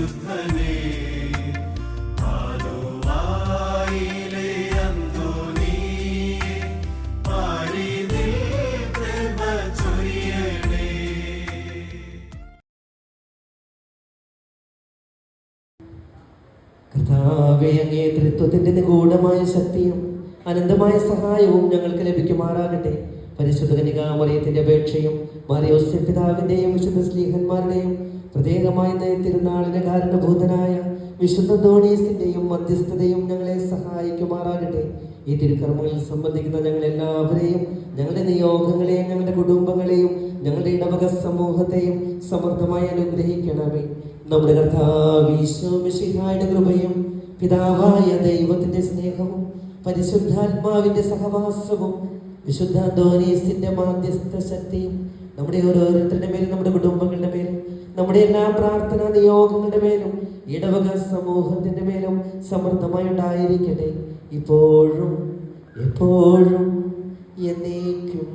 കർത്താവേ, അങ്ങേ ത്രിത്വത്തിന്റെ നിഗൂഢമായ ശക്തിയും അനന്തമായ സഹായവും ഞങ്ങൾക്ക് ലഭിക്കുമാറാകട്ടെ. പരിശുദ്ധ കന്യകാമറിയത്തിന്റെ അപേക്ഷയും മറിയോസ് പിതാവിന്റെയും വിശുദ്ധ സ്ലീഹന്മാരുടെയും പ്രത്യേകമായ തിരുനാളിന് കാരണഭൂതനായ വിശുദ്ധ അന്തോണീസിന്റെയും മധ്യസ്ഥതയും ഞങ്ങളെ സഹായിക്കുമാറാകട്ടെ. ഈ തിരുക്കർമ്മങ്ങളിൽ സംബന്ധിക്കുന്ന ഞങ്ങളെല്ലാവരെയും, ഞങ്ങളുടെ നിയോഗങ്ങളെയും ഞങ്ങളുടെ കുടുംബങ്ങളെയും ഞങ്ങളുടെ ഇടവക സമൂഹത്തെയും സമൃദ്ധമായി അനുഗ്രഹിക്കണമേ. നമ്മുടെ കർത്താവ് ഈശോ മിശിഹായുടെ കൃപയും പിതാവായ ദൈവത്തിന്റെ സ്നേഹവും പരിശുദ്ധാത്മാവിന്റെ സഹവാസവും വിശുദ്ധ അന്തോനീസിന്റെ മാധ്യസ്ഥ ശക്തിയും നമ്മുടെ ഓരോരുത്തരുടെ മേലും, നമ്മുടെ കുടുംബങ്ങളുടെ മേലും, നമ്മുടെ എല്ലാ പ്രാർത്ഥനാ നിയോഗങ്ങളുടെ മേലും ഇടവക സമൂഹത്തിന്റെ മേലും സമൃദ്ധമായി ഉണ്ടായിരിക്കട്ടെ, ഇപ്പോഴും എപ്പോഴും എന്നേക്കും.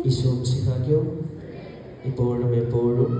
ഈശോ മിശിഹായ്ക്കും ഇപ്പോഴും എപ്പോഴും